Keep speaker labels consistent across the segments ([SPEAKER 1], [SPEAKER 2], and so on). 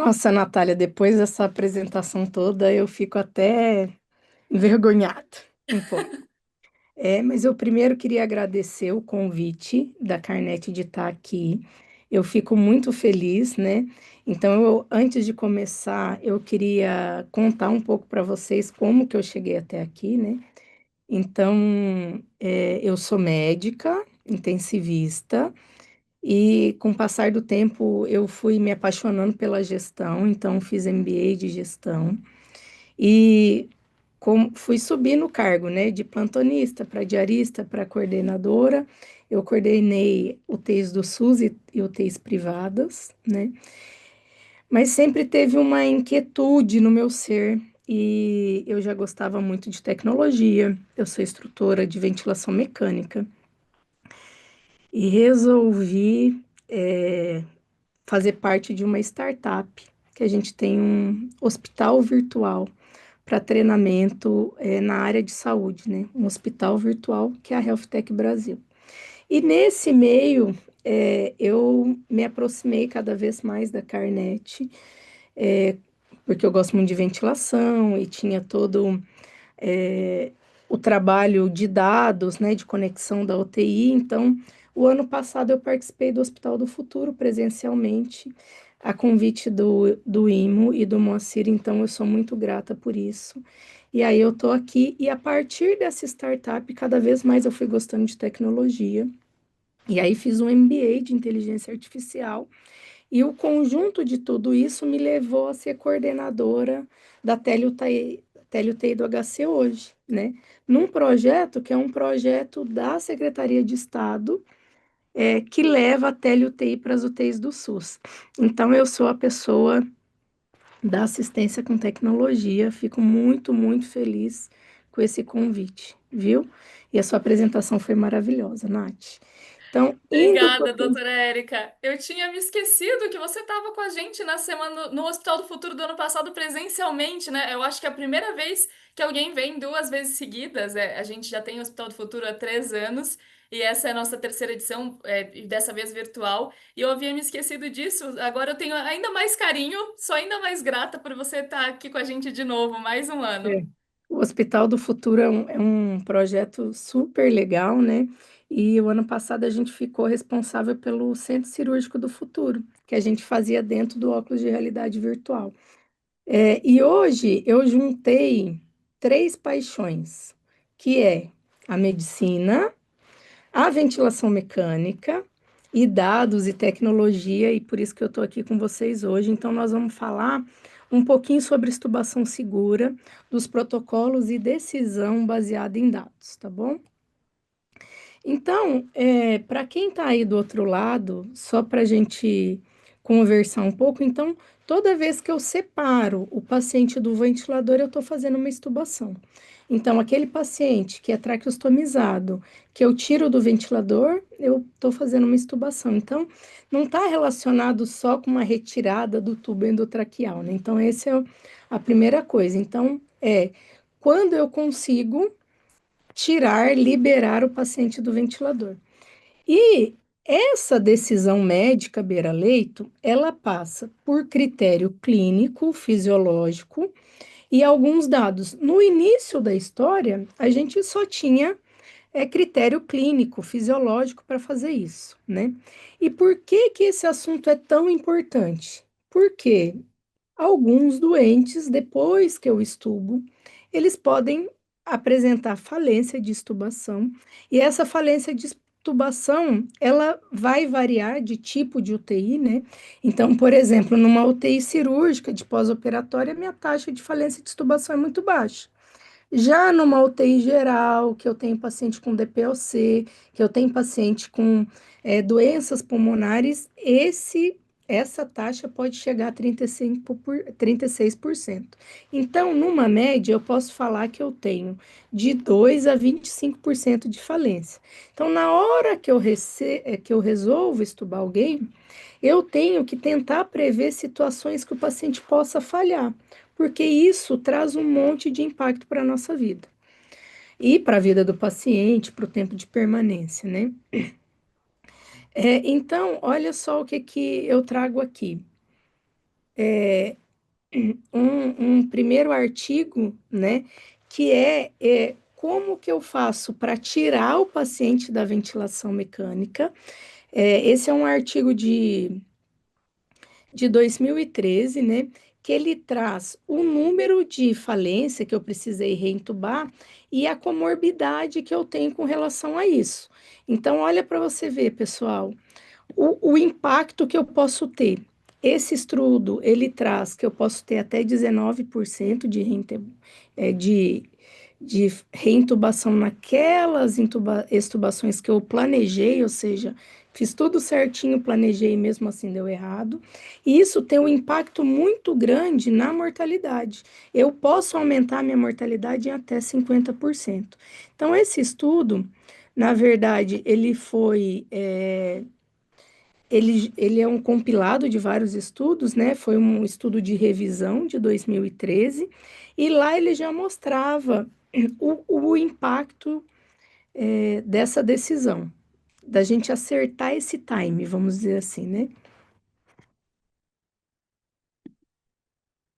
[SPEAKER 1] Nossa, Natália, depois dessa apresentação toda, eu fico até envergonhada um pouco. Mas eu primeiro queria agradecer o convite da Carnet de estar aqui. Eu fico muito feliz, né? Então, antes de começar, eu queria contar um pouco para vocês como que eu cheguei até aqui, né? Então, eu sou médica, intensivista, e com o passar do tempo eu fui me apaixonando pela gestão, então fiz MBA de gestão e fui subir no cargo, né, de plantonista para diarista para coordenadora. Eu coordenei UTIs do SUS e UTIs privadas, né? Mas sempre teve uma inquietude no meu ser e eu já gostava muito de tecnologia. Eu sou instrutora de ventilação mecânica e resolvi fazer parte de uma startup que a gente tem um hospital virtual para treinamento na área de saúde, né? Um hospital virtual que é a Health Tech Brasil. E nesse meio, eu me aproximei cada vez mais da Carnet, é, porque eu gosto muito de ventilação e tinha todo é, o trabalho de dados, né, de conexão da UTI. Então, o ano passado eu participei do Hospital do Futuro presencialmente, a convite do IMO e do Moacir, então eu sou muito grata por isso. E aí eu tô aqui, e a partir dessa startup, cada vez mais eu fui gostando de tecnologia. E aí fiz um MBA de inteligência artificial, e o conjunto de tudo isso me levou a ser coordenadora da TeleUTI do HC hoje, né? Num projeto que é um projeto da Secretaria de Estado, que leva a TeleUTI para as UTIs do SUS. Então, eu sou a pessoa da assistência com tecnologia, fico muito, muito feliz com esse convite, viu? E a sua apresentação foi maravilhosa, Nath. Então, indo para
[SPEAKER 2] Obrigada, doutora Érica. Eu tinha me esquecido que você estava com a gente na semana no Hospital do Futuro do ano passado presencialmente, né? Eu acho que é a primeira vez que alguém vem duas vezes seguidas. A gente já tem o Hospital do Futuro há 3 anos e essa é a nossa terceira edição, e dessa vez virtual. E eu havia me esquecido disso. Agora eu tenho ainda mais carinho, sou ainda mais grata por você estar aqui com a gente de novo, mais um ano.
[SPEAKER 1] É. O Hospital do Futuro é um projeto super legal, né? E o ano passado a gente ficou responsável pelo Centro Cirúrgico do Futuro, que a gente fazia dentro do óculos de realidade virtual. E hoje eu juntei três paixões, que é a medicina, a ventilação mecânica e dados e tecnologia, e por isso que eu estou aqui com vocês hoje. Então, nós vamos falar um pouquinho sobre estubação segura, dos protocolos e decisão baseada em dados, tá bom? Então, para quem está aí do outro lado, só para a gente conversar um pouco, então, toda vez que eu separo o paciente do ventilador, eu estou fazendo uma estubação. Então, aquele paciente que é traqueostomizado, que eu tiro do ventilador, eu estou fazendo uma estubação. Então, não está relacionado só com uma retirada do tubo endotraqueal, né? Então, essa é a primeira coisa. Então, quando eu consigo tirar, liberar o paciente do ventilador. E essa decisão médica beira-leito, ela passa por critério clínico, fisiológico e alguns dados. No início da história, a gente só tinha critério clínico, fisiológico para fazer isso, né? E por que que esse assunto é tão importante? Porque alguns doentes, depois que eu estubo, eles podem apresentar falência de estubação, e essa falência de estubação, ela vai variar de tipo de UTI, né? Então, por exemplo, numa UTI cirúrgica de pós-operatória, minha taxa de falência de estubação é muito baixa. Já numa UTI geral, que eu tenho paciente com DPOC, que eu tenho paciente com doenças pulmonares, essa taxa pode chegar a 36%. Então, numa média, eu posso falar que eu tenho de 2 a 25% de falência. Então, na hora que eu resolvo estubar alguém, eu tenho que tentar prever situações que o paciente possa falhar, porque isso traz um monte de impacto para a nossa vida e para a vida do paciente, para o tempo de permanência, né? Então, olha só o que que eu trago aqui. um primeiro artigo, né, que é como que eu faço para tirar o paciente da ventilação mecânica. Esse é um artigo de 2013, né, que ele traz o número de falência que eu precisei reentubar e a comorbidade que eu tenho com relação a isso. Então, olha para você ver, pessoal, o impacto que eu posso ter. Esse estudo, ele traz que eu posso ter até 19% de reintubação naquelas extubações que eu planejei, ou seja, fiz tudo certinho, planejei e mesmo assim deu errado. E isso tem um impacto muito grande na mortalidade. Eu posso aumentar minha mortalidade em até 50%. Então, esse estudo, na verdade, ele é um compilado de vários estudos, né? Foi um estudo de revisão de 2013, e lá ele já mostrava o impacto dessa decisão, da gente acertar esse time, vamos dizer assim, né?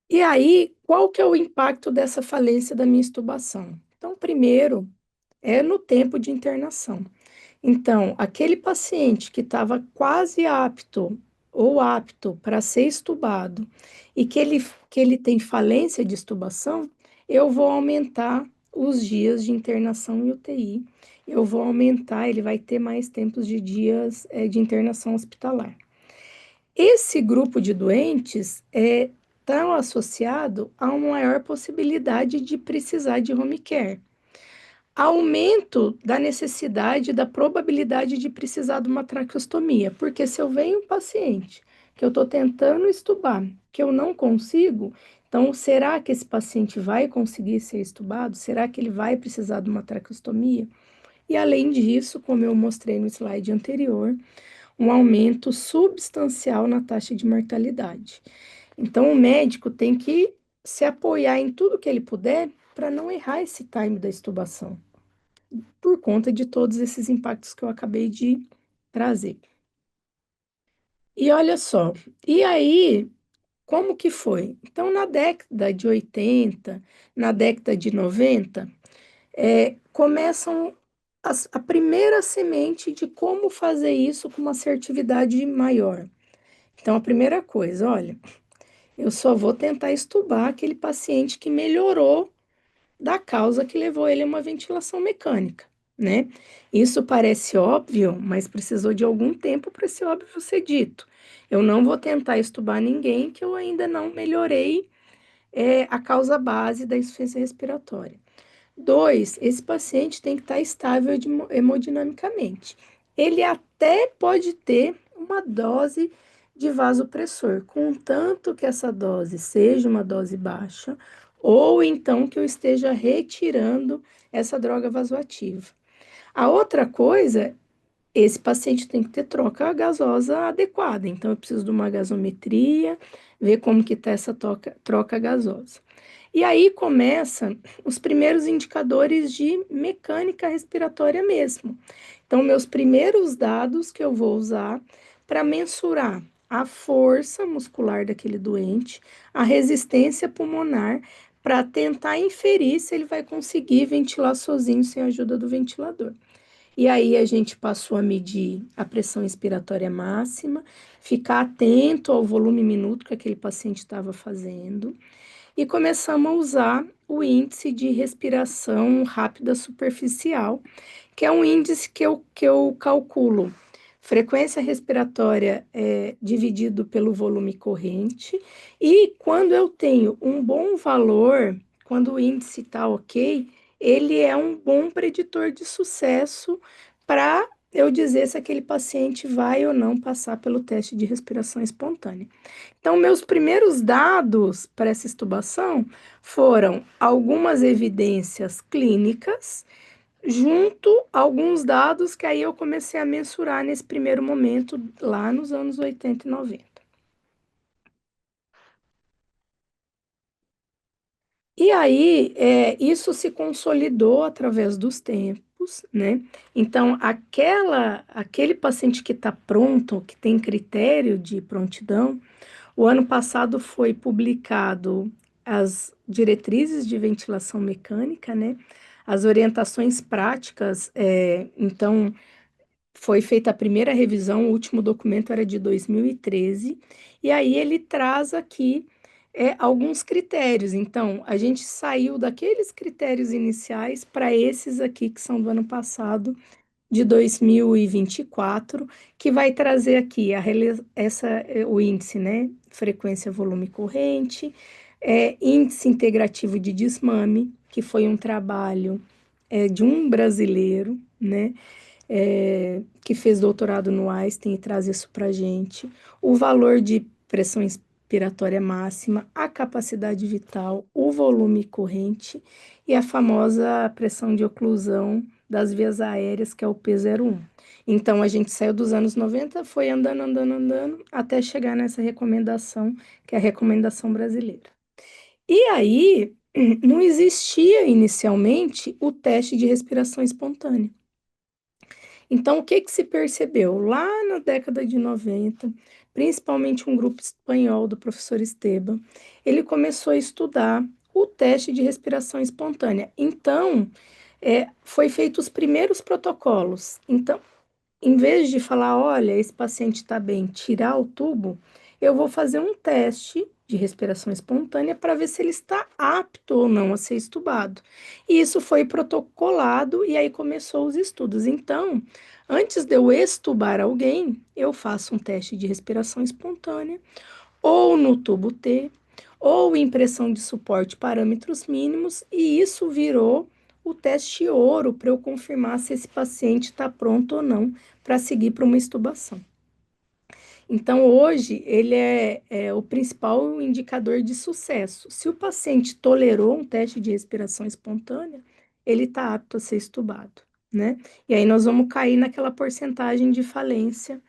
[SPEAKER 1] E aí, qual que é o impacto dessa falência da minha extubação? Então, primeiro, é no tempo de internação. Então, aquele paciente que estava quase apto ou apto para ser estubado e que ele tem falência de estubação, eu vou aumentar os dias de internação em UTI. Eu vou aumentar, ele vai ter mais tempos de dias de internação hospitalar. Esse grupo de doentes está associado a uma maior possibilidade de precisar de home care, aumento da necessidade, da probabilidade de precisar de uma traqueostomia, porque se eu venho um paciente que eu estou tentando estubar, que eu não consigo, então será que esse paciente vai conseguir ser estubado? Será que ele vai precisar de uma traqueostomia? E além disso, como eu mostrei no slide anterior, um aumento substancial na taxa de mortalidade. Então, o médico tem que se apoiar em tudo que ele puder para não errar esse time da estubação, por conta de todos esses impactos que eu acabei de trazer. E olha só, e aí, como que foi? Então, na década de 80, na década de 90, começam a primeira semente de como fazer isso com uma assertividade maior. Então, a primeira coisa, olha, eu só vou tentar estubar aquele paciente que melhorou da causa que levou ele a uma ventilação mecânica, né? Isso parece óbvio, mas precisou de algum tempo para esse óbvio ser dito. Eu não vou tentar estubar ninguém que eu ainda não melhorei a causa base da insuficiência respiratória. Dois, esse paciente tem que estar estável hemodinamicamente. Ele até pode ter uma dose de vasopressor, contanto que essa dose seja uma dose baixa, ou então que eu esteja retirando essa droga vasoativa. A outra coisa, esse paciente tem que ter troca gasosa adequada, então eu preciso de uma gasometria, ver como que está essa troca gasosa. E aí começa os primeiros indicadores de mecânica respiratória mesmo. Então, meus primeiros dados que eu vou usar para mensurar a força muscular daquele doente, a resistência pulmonar, para tentar inferir se ele vai conseguir ventilar sozinho sem a ajuda do ventilador. E aí a gente passou a medir a pressão expiratória máxima, ficar atento ao volume minuto que aquele paciente estava fazendo, e começamos a usar o índice de respiração rápida superficial, que é um índice que eu calculo frequência respiratória dividido pelo volume corrente, e quando eu tenho um bom valor, quando o índice está ok, ele é um bom preditor de sucesso para eu dizer se aquele paciente vai ou não passar pelo teste de respiração espontânea. Então, meus primeiros dados para essa estubação foram algumas evidências clínicas, junto a alguns dados que aí eu comecei a mensurar nesse primeiro momento, lá nos anos 80 e 90. E aí, isso se consolidou através dos tempos, né? Então, aquele paciente que está pronto, que tem critério de prontidão, O ano passado foi publicado as diretrizes de ventilação mecânica, né? As orientações práticas, então foi feita a primeira revisão, o último documento era de 2013, e aí ele traz aqui alguns critérios. Então, a gente saiu daqueles critérios iniciais para esses aqui que são do ano passado, de 2024, que vai trazer aqui o índice, né? Frequência, volume corrente, índice integrativo de desmame, que foi um trabalho de um brasileiro, né? Que fez doutorado no Einstein e traz isso para a gente, o valor de pressão inspiratória máxima, a capacidade vital, o volume corrente e a famosa pressão de oclusão das vias aéreas, que é o P01. Então, a gente saiu dos anos 90, foi andando, andando, andando, até chegar nessa recomendação, que é a recomendação brasileira. E aí, não existia inicialmente o teste de respiração espontânea. Então, o que que se percebeu? Lá na década de 90, principalmente um grupo espanhol do professor Esteban, ele começou a estudar o teste de respiração espontânea. Então, foi feito os primeiros protocolos. Então, em vez de falar, olha, esse paciente está bem, tirar o tubo, eu vou fazer um teste de respiração espontânea para ver se ele está apto ou não a ser estubado. E isso foi protocolado e aí começou os estudos. Então, antes de eu estubar alguém, eu faço um teste de respiração espontânea, ou no tubo T, ou impressão de suporte parâmetros mínimos, e isso virou o teste ouro para eu confirmar se esse paciente está pronto ou não para seguir para uma extubação. Então, hoje, ele é o principal indicador de sucesso. Se o paciente tolerou um teste de respiração espontânea, ele está apto a ser estubado, né? E aí nós vamos cair naquela porcentagem de falência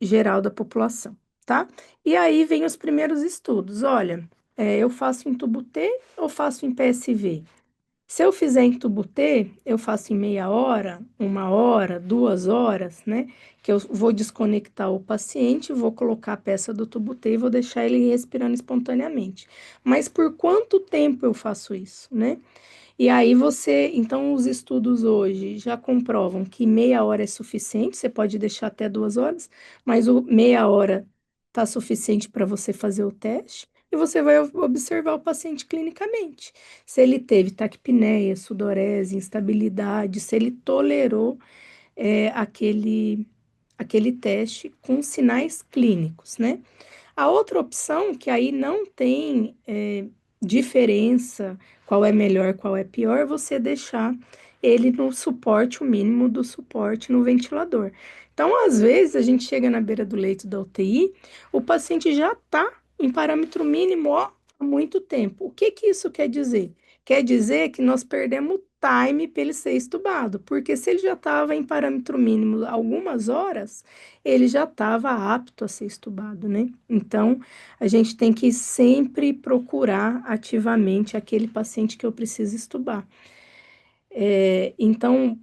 [SPEAKER 1] geral da população, tá? E aí vem os primeiros estudos. Olha, eu faço em tubo T ou faço em PSV? Se eu fizer em tubo T, eu faço em meia hora, 1 hora, 2 horas, né? Que eu vou desconectar o paciente, vou colocar a peça do tubo T e vou deixar ele respirando espontaneamente. Mas por quanto tempo eu faço isso, né? E aí então os estudos hoje já comprovam que meia hora é suficiente, você pode deixar até 2 horas, mas o meia hora está suficiente para você fazer o teste e você vai observar o paciente clinicamente. Se ele teve taquipneia, sudorese, instabilidade, se ele tolerou aquele teste com sinais clínicos, né? A outra opção, que aí não tem diferença, qual é melhor, qual é pior, você deixar ele no suporte, o mínimo do suporte no ventilador. Então, às vezes, a gente chega na beira do leito da UTI, o paciente já está em parâmetro mínimo ó, há muito tempo. O que que isso quer dizer? Quer dizer que nós perdemos time para ele ser estubado, porque se ele já estava em parâmetro mínimo algumas horas, ele já estava apto a ser estubado, né? Então, a gente tem que sempre procurar ativamente aquele paciente que eu preciso estubar. Então,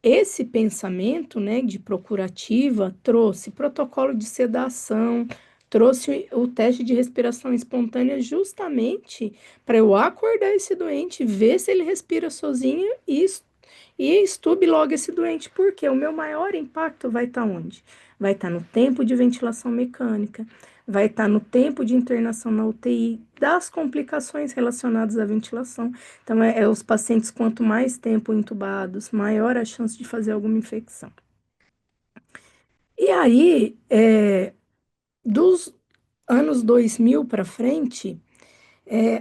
[SPEAKER 1] esse pensamento, né, de procurativa trouxe protocolo de sedação, trouxe o teste de respiração espontânea justamente para eu acordar esse doente, ver se ele respira sozinho e estube logo esse doente, porque o meu maior impacto vai estar onde? Vai estar no tempo de ventilação mecânica, vai estar no tempo de internação na UTI, das complicações relacionadas à ventilação. Então, os pacientes, quanto mais tempo intubados, maior a chance de fazer alguma infecção. E aí, dos anos 2000 para frente,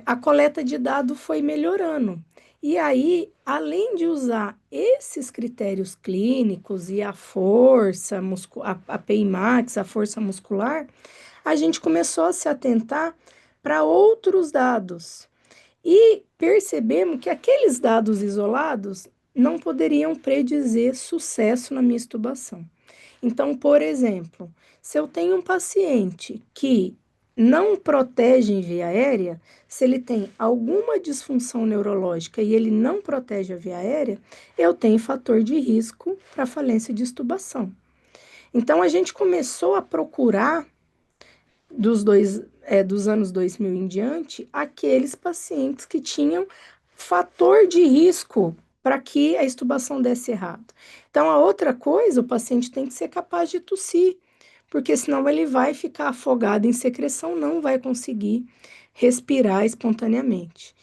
[SPEAKER 1] a coleta de dados foi melhorando. E aí, além de usar esses critérios clínicos e a força, a PI max, a força muscular, a gente começou a se atentar para outros dados. E percebemos que aqueles dados isolados não poderiam predizer sucesso na minha estubação. Então, por exemplo, se eu tenho um paciente que não protege em via aérea, se ele tem alguma disfunção neurológica e ele não protege a via aérea, eu tenho fator de risco para falência de estubação. Então, a gente começou a procurar dos anos 2000 em diante, aqueles pacientes que tinham fator de risco para que a extubação desse errado. Então, a outra coisa, o paciente tem que ser capaz de tossir, porque senão ele vai ficar afogado em secreção, não vai conseguir respirar espontaneamente.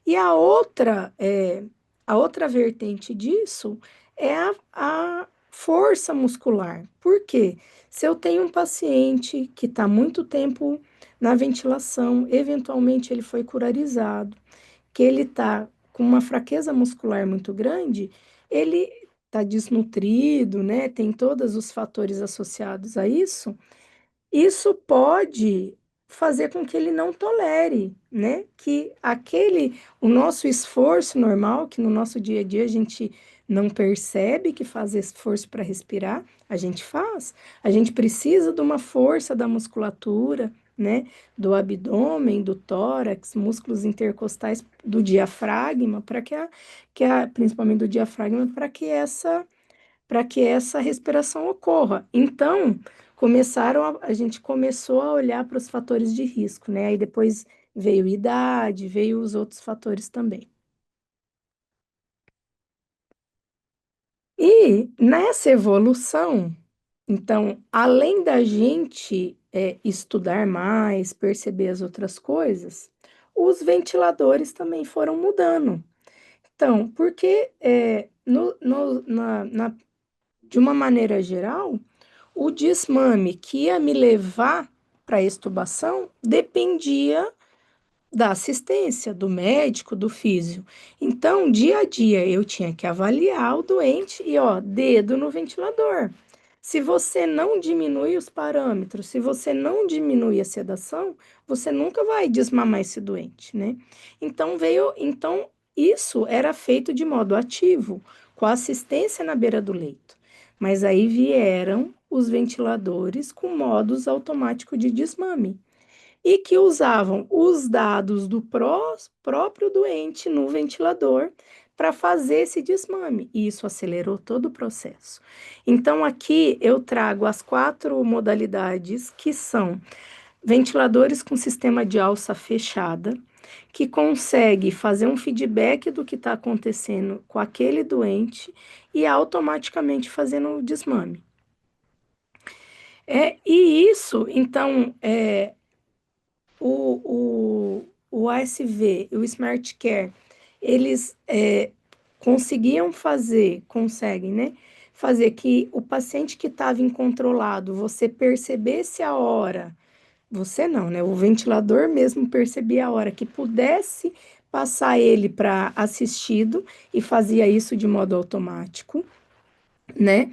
[SPEAKER 1] E a outra vertente disso é a força muscular. Por quê? Se eu tenho um paciente que está muito tempo na ventilação, eventualmente ele foi curarizado, que ele está com uma fraqueza muscular muito grande, ele está desnutrido, né? Tem todos os fatores associados a isso. Isso pode fazer com que ele não tolere, né? Que o nosso esforço normal, que no nosso dia a dia a gente não percebe que faz esforço para respirar, a gente faz. A gente precisa de uma força da musculatura, né? Do abdômen, do tórax, músculos intercostais, do diafragma, principalmente do diafragma, para que essa respiração ocorra. Então, a gente começou a olhar para os fatores de risco, né? Aí depois veio idade, veio os outros fatores também. E nessa evolução, então, além da gente estudar mais, perceber as outras coisas, os ventiladores também foram mudando. Então, porque de uma maneira geral, o desmame que ia me levar para a extubação dependia da assistência, do médico, do físio. Então, dia a dia, eu tinha que avaliar o doente e, ó, dedo no ventilador. Se você não diminui os parâmetros, se você não diminui a sedação, você nunca vai desmamar esse doente, né? Então isso era feito de modo ativo, com a assistência na beira do leito. Mas aí vieram os ventiladores com modos automáticos de desmame e que usavam os dados do próprio doente no ventilador para fazer esse desmame. E isso acelerou todo o processo. Então, aqui eu trago as 4 modalidades que são ventiladores com sistema de alça fechada, que consegue fazer um feedback do que está acontecendo com aquele doente e automaticamente fazendo o desmame. E isso, então, o ASV e o Smart Care, eles conseguem, né? Fazer que o paciente que estava incontrolado, você percebesse a hora, você não, né? O ventilador mesmo percebia a hora que pudesse passar ele para assistido e fazia isso de modo automático, né?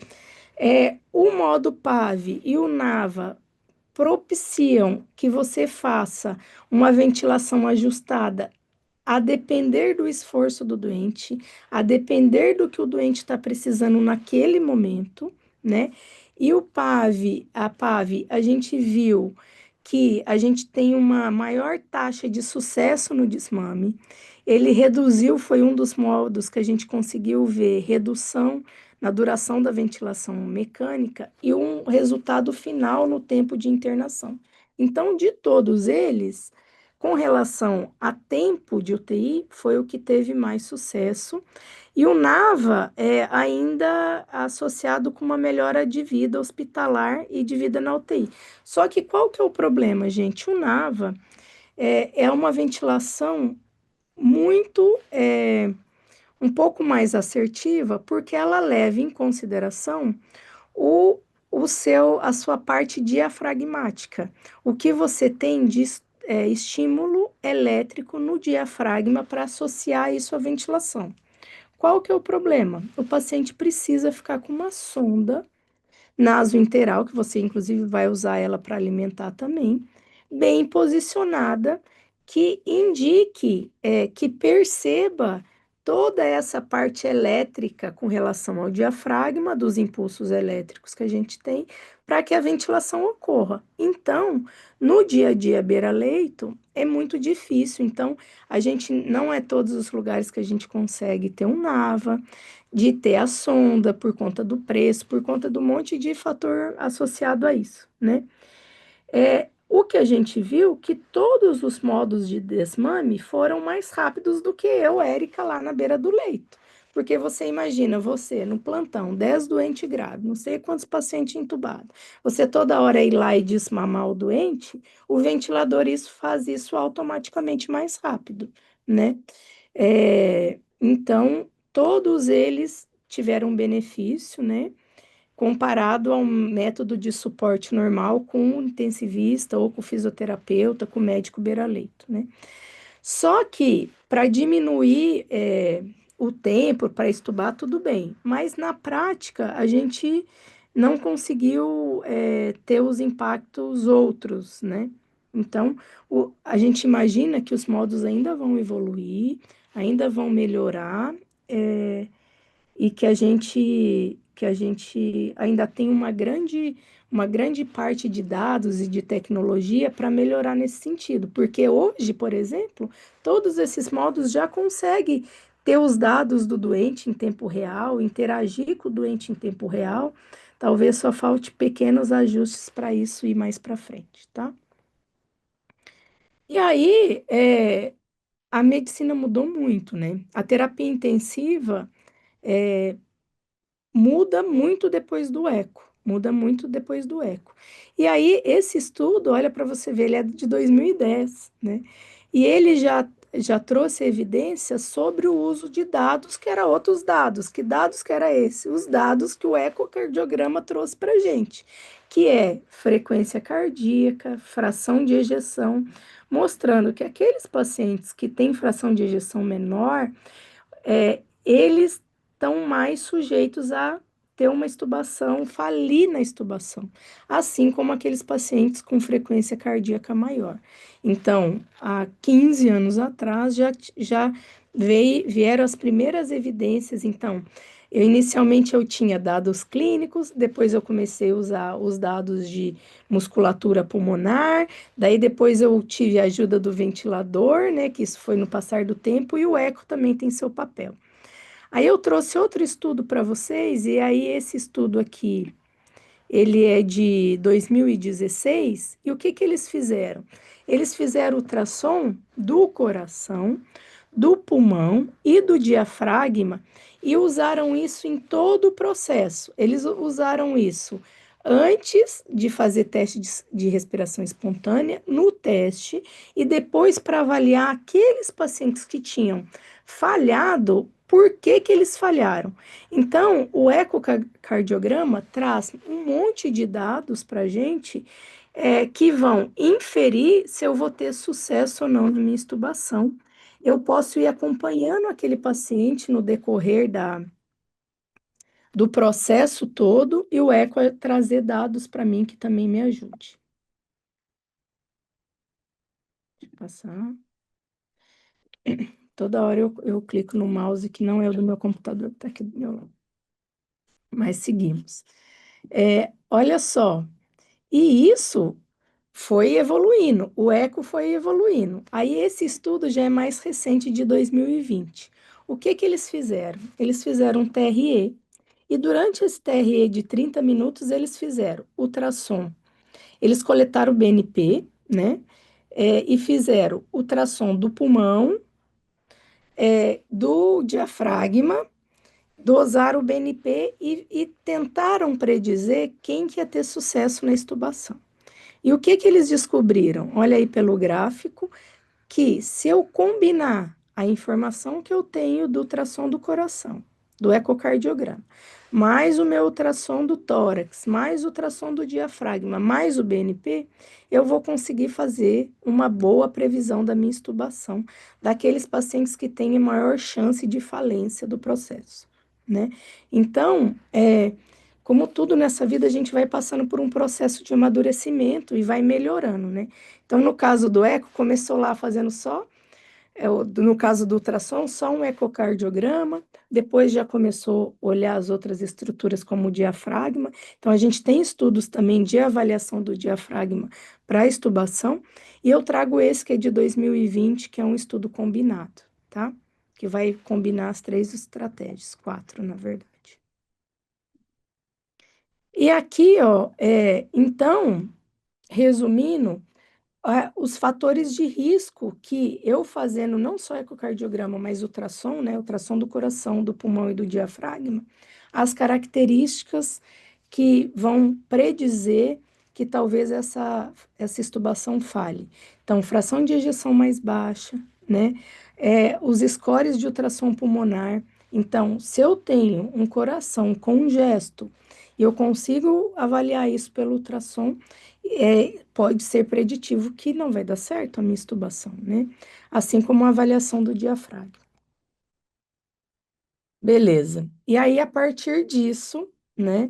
[SPEAKER 1] O modo PAV e o NAVA propiciam que você faça uma ventilação ajustada a depender do esforço do doente, a depender do que o doente está precisando naquele momento, né? E a PAV, a gente viu que a gente tem uma maior taxa de sucesso no desmame. Ele reduziu, foi um dos modos que a gente conseguiu ver redução na duração da ventilação mecânica e um resultado final no tempo de internação. Então, de todos eles, com relação a tempo de UTI, foi o que teve mais sucesso. E o NAVA é ainda associado com uma melhora de vida hospitalar e de vida na UTI. Só que qual que é o problema, gente? O NAVA é uma ventilação muito um pouco mais assertiva, porque ela leva em consideração o, a sua parte diafragmática. O que você tem de estímulo elétrico no diafragma para associar isso à ventilação. Qual que é o problema? O paciente precisa ficar com uma sonda nasointeral, que você inclusive vai usar ela para alimentar também, bem posicionada, que indique, que perceba toda essa parte elétrica com relação ao diafragma, dos impulsos elétricos que a gente tem, para que a ventilação ocorra. Então, no dia a dia beira-leito, é muito difícil. Então, a gente não é todos os lugares que a gente consegue ter um NAVA, de ter a sonda por conta do preço, por conta do monte de fator associado a isso, né? O que a gente viu que todos os modos de desmame foram mais rápidos do que eu, Érica, lá na beira do leito. Porque você imagina, você no plantão, 10 doentes graves, não sei quantos pacientes entubados, você toda hora ir lá e desmamar o doente, o ventilador isso faz isso automaticamente mais rápido, né? Então, todos eles tiveram benefício, né? Comparado a um método de suporte normal com o intensivista ou com o fisioterapeuta, com o médico beira-leito, né? Só que para diminuir o tempo, para estubar, tudo bem, mas na prática a gente não conseguiu ter os impactos outros, né? Então, a gente imagina que os modos ainda vão evoluir, ainda vão melhorar, e que a gente ainda tem uma grande parte de dados e de tecnologia para melhorar nesse sentido. Porque hoje, por exemplo, todos esses modos já conseguem ter os dados do doente em tempo real, interagir com o doente em tempo real. Talvez só falte pequenos ajustes para isso ir mais para frente, tá? E aí, a medicina mudou muito, né? A terapia intensiva muda muito depois do eco, muda muito depois do eco. E aí, esse estudo, olha para você ver, ele é de 2010, né? E ele já trouxe evidência sobre o uso de dados, que era outros dados. Que dados que era esse? Os dados que o ecocardiograma trouxe para gente, que é frequência cardíaca, fração de ejeção, mostrando que aqueles pacientes que têm fração de ejeção menor, eles estão mais sujeitos a ter uma estubação, falir na estubação, assim como aqueles pacientes com frequência cardíaca maior. Então, há 15 anos atrás já vieram as primeiras evidências. Então, inicialmente eu tinha dados clínicos, depois eu comecei a usar os dados de musculatura pulmonar, daí depois eu tive a ajuda do ventilador, né, que isso foi no passar do tempo, e o eco também tem seu papel. Aí eu trouxe outro estudo para vocês, e aí esse estudo aqui, ele é de 2016, e o que que eles fizeram? Eles fizeram ultrassom do coração, do pulmão e do diafragma e usaram isso em todo o processo. Eles usaram isso antes de fazer teste de respiração espontânea, no teste, e depois para avaliar aqueles pacientes que tinham falhado, por que que eles falharam. Então, o ecocardiograma traz um monte de dados para a gente que vão inferir se eu vou ter sucesso ou não na minha intubação. Eu posso ir acompanhando aquele paciente no decorrer do processo todo e o eco é trazer dados para mim que também me ajude. Deixa eu passar. Toda hora eu clico no mouse que não é o do meu computador, que está aqui do meu lado. Mas seguimos. Olha só, e isso foi evoluindo, o eco foi evoluindo. Aí esse estudo já é mais recente, de 2020. O que que eles fizeram? Eles fizeram um TRE, e durante esse TRE de 30 minutos eles fizeram ultrassom. Eles coletaram o BNP, né? E fizeram ultrassom do pulmão, do diafragma, dosaram o BNP e tentaram predizer quem que ia ter sucesso na extubação. E o que que eles descobriram? Olha aí pelo gráfico, que se eu combinar a informação que eu tenho do ultrassom do coração, do ecocardiograma, mais o meu ultrassom do tórax, mais o ultrassom do diafragma, mais o BNP, eu vou conseguir fazer uma boa previsão da minha intubação, daqueles pacientes que têm maior chance de falência do processo, né? Então, como tudo nessa vida, a gente vai passando por um processo de amadurecimento e vai melhorando, né? Então, no caso do eco, começou lá fazendo só, no caso do ultrassom, só um ecocardiograma, depois já começou a olhar as outras estruturas como o diafragma. Então, a gente tem estudos também de avaliação do diafragma para extubação, e eu trago esse que é de 2020, que é um estudo combinado, tá? Que vai combinar as 3 estratégias, 4, na verdade. E aqui, ó, então, resumindo, os fatores de risco que eu fazendo não só ecocardiograma, mas ultrassom, né, ultrassom do coração, do pulmão e do diafragma, as características que vão predizer que talvez essa extubação falhe. Então, fração de ejeção mais baixa, né? Os scores de ultrassom pulmonar. Então, se eu tenho um coração com gesto e eu consigo avaliar isso pelo ultrassom, pode ser preditivo que não vai dar certo a minha extubação, né? Assim como a avaliação do diafragma. Beleza. E aí, a partir disso, né?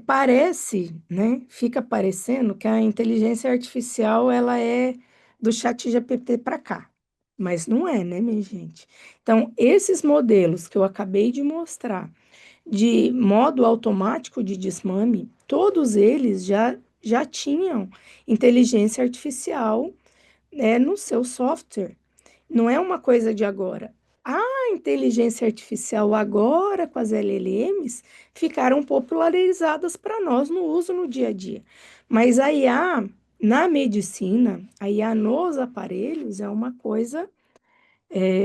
[SPEAKER 1] Parece, né? Fica parecendo que a inteligência artificial ela é do chat GPT para cá, mas não é, né, minha gente? Então, esses modelos que eu acabei de mostrar de modo automático de desmame, todos eles já tinham inteligência artificial, né, no seu software. Não é uma coisa de agora. A inteligência artificial agora com as LLMs ficaram popularizadas para nós no uso no dia a dia. Mas a IA na medicina, a IA nos aparelhos é uma coisa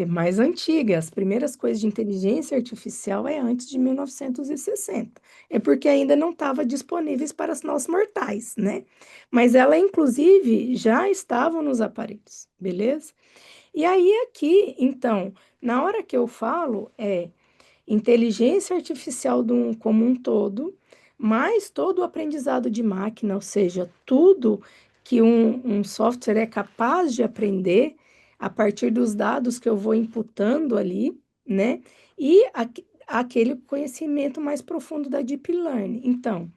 [SPEAKER 1] mais antiga. As primeiras coisas de inteligência artificial é antes de 1960. É porque ainda não estava disponíveis para nós mortais, né? Mas ela, inclusive, já estava nos aparelhos, beleza? E aí, aqui, então, na hora que eu falo, inteligência artificial como um todo, mais todo o aprendizado de máquina, ou seja, tudo que um software é capaz de aprender a partir dos dados que eu vou imputando ali, né? E aquele conhecimento mais profundo da Deep Learning. Então,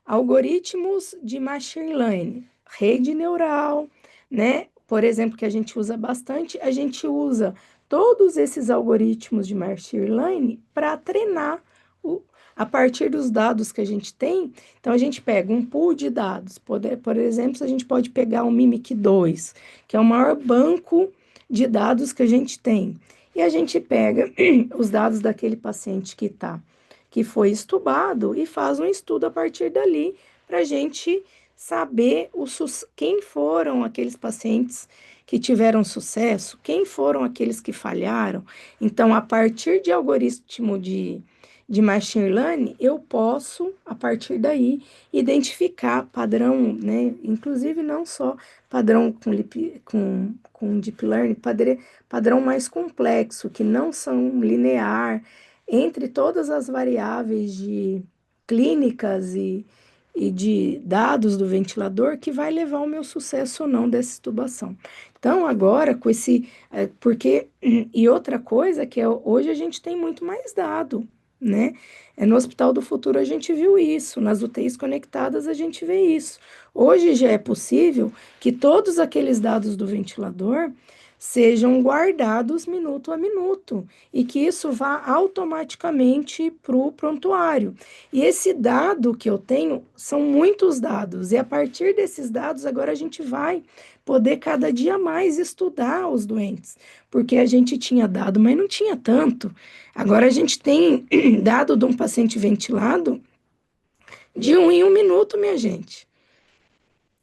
[SPEAKER 1] algoritmos de machine learning, rede neural, né? Por exemplo, que a gente usa bastante, a gente usa todos esses algoritmos de machine learning para treinar o, a partir dos dados que a gente tem. Então, a gente pega um pool de dados. Por exemplo, a gente pode pegar o Mimic 2, que é o maior banco de dados que a gente tem. E a gente pega os dados daquele paciente que foi estubado e faz um estudo a partir dali para a gente saber quem foram aqueles pacientes que tiveram sucesso, quem foram aqueles que falharam. Então, a partir de algoritmo de machine learning, eu posso, a partir daí, identificar padrão, né? Inclusive, não só padrão com deep learning, padrão mais complexo, que não são linear, entre todas as variáveis de clínicas e de dados do ventilador que vai levar ao meu sucesso ou não dessa extubação. Então, agora, com porque, e outra coisa que hoje a gente tem muito mais dado, né? No Hospital do Futuro a gente viu isso, nas UTIs conectadas a gente vê isso. Hoje já é possível que todos aqueles dados do ventilador sejam guardados minuto a minuto e que isso vá automaticamente para o prontuário. E esse dado que eu tenho são muitos dados, e a partir desses dados, agora a gente vai poder cada dia mais estudar os doentes, porque a gente tinha dado, mas não tinha tanto. Agora a gente tem dado de um paciente ventilado de 1 em 1 minuto, minha gente.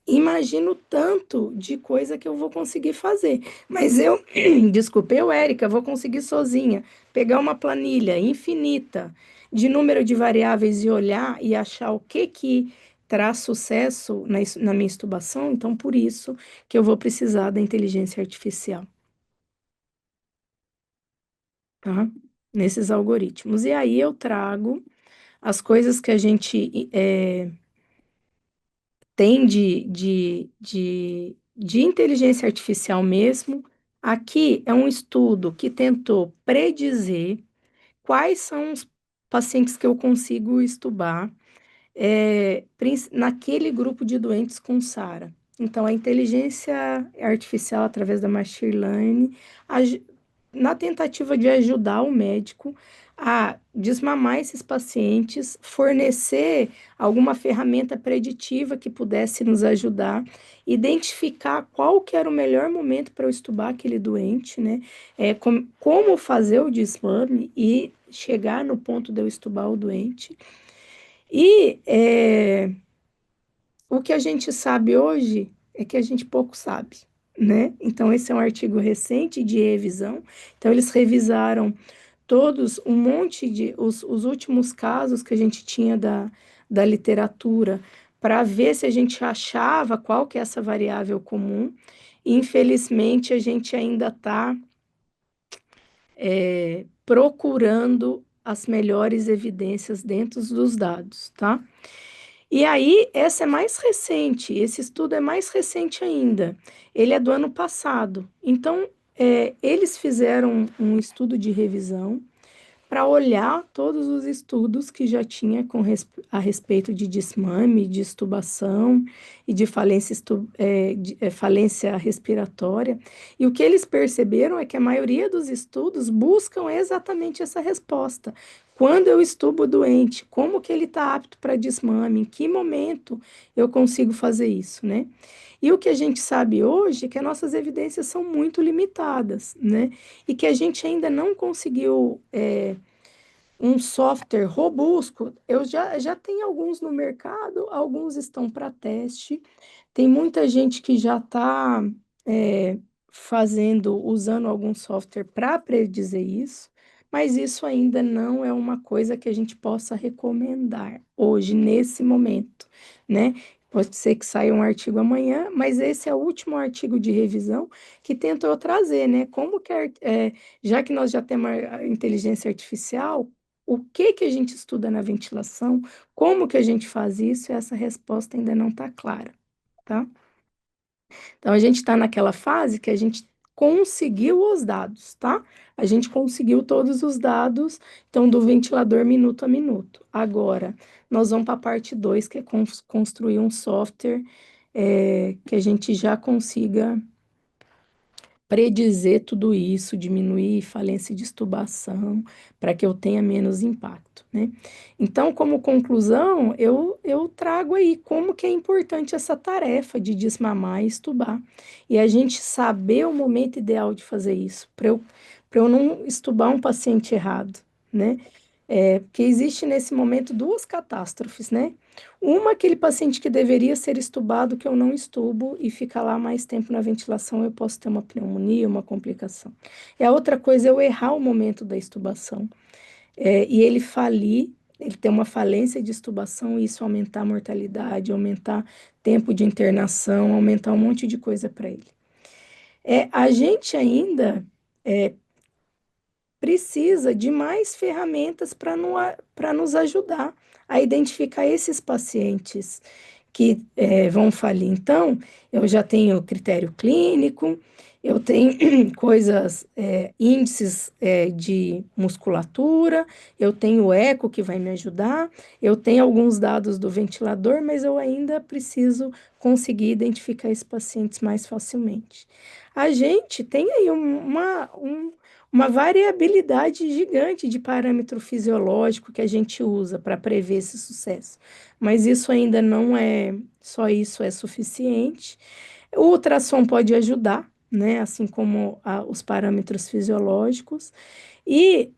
[SPEAKER 1] Imagino tanto de coisa que eu vou conseguir fazer. Mas desculpe, Érica, vou conseguir sozinha pegar uma planilha infinita de número de variáveis e olhar e achar o que traz sucesso na minha estubação. Então, por isso que eu vou precisar da inteligência artificial, tá? Nesses algoritmos. E aí eu trago as coisas que a gente tem de inteligência artificial mesmo. Aqui é um estudo que tentou predizer quais são os pacientes que eu consigo estubar naquele grupo de doentes com SARA. Então, a inteligência artificial, através da machine learning, na tentativa de ajudar o médico a desmamar esses pacientes, fornecer alguma ferramenta preditiva que pudesse nos ajudar, identificar qual que era o melhor momento para eu estubar aquele doente, né? Como fazer o desmame e chegar no ponto de eu estubar o doente. E o que a gente sabe hoje é que a gente pouco sabe, né? Então, esse é um artigo recente de revisão. Então, eles revisaram todos, um monte de, os últimos casos que a gente tinha da literatura, para ver se a gente achava qual que é essa variável comum. Infelizmente, a gente ainda está procurando as melhores evidências dentro dos dados, tá? E aí, essa é mais recente, esse estudo é mais recente ainda. Ele é do ano passado. Então, eles fizeram um estudo de revisão para olhar todos os estudos que já tinha a respeito de desmame, de extubação e de falência, falência respiratória. E o que eles perceberam é que a maioria dos estudos buscam exatamente essa resposta. Quando eu estubo o doente, como que ele está apto para desmame? Em que momento eu consigo fazer isso, né? E o que a gente sabe hoje é que as nossas evidências são muito limitadas, né? E que a gente ainda não conseguiu um software robusto. Já tem alguns no mercado, alguns estão para teste. Tem muita gente que já está fazendo, usando algum software para predizer isso, mas isso ainda não é uma coisa que a gente possa recomendar hoje, nesse momento, né? Pode ser que saia um artigo amanhã, mas esse é o último artigo de revisão que tentou trazer, né? Como que, já que nós já temos a inteligência artificial, o que que a gente estuda na ventilação, como que a gente faz isso, e essa resposta ainda não está clara, tá? Então, a gente está naquela fase que a gente conseguiu os dados, tá? A gente conseguiu todos os dados, então, do ventilador minuto a minuto. Agora, nós vamos para a parte 2, que é construir um software que a gente já consiga predizer tudo isso, diminuir falência de extubação, para que eu tenha menos impacto, né? Então, como conclusão, eu trago aí como que é importante essa tarefa de desmamar e extubar. E a gente saber o momento ideal de fazer isso, para eu não extubar um paciente errado, né? Porque existe nesse momento duas catástrofes, né? Uma, aquele paciente que deveria ser estubado, que eu não estubo e fica lá mais tempo na ventilação, eu posso ter uma pneumonia, uma complicação. E a outra coisa é eu errar o momento da estubação, e ele falir, ele ter uma falência de estubação e isso aumentar a mortalidade, aumentar tempo de internação, aumentar um monte de coisa para ele. A gente ainda precisa de mais ferramentas para nos ajudar a identificar esses pacientes que vão falir. Então, eu já tenho critério clínico, eu tenho coisas, índices de musculatura, eu tenho o eco que vai me ajudar, eu tenho alguns dados do ventilador, mas eu ainda preciso conseguir identificar esses pacientes mais facilmente. A gente tem aí uma variabilidade gigante de parâmetro fisiológico que a gente usa para prever esse sucesso, mas isso ainda não é, só isso é suficiente. O ultrassom pode ajudar, né, assim como os parâmetros fisiológicos, e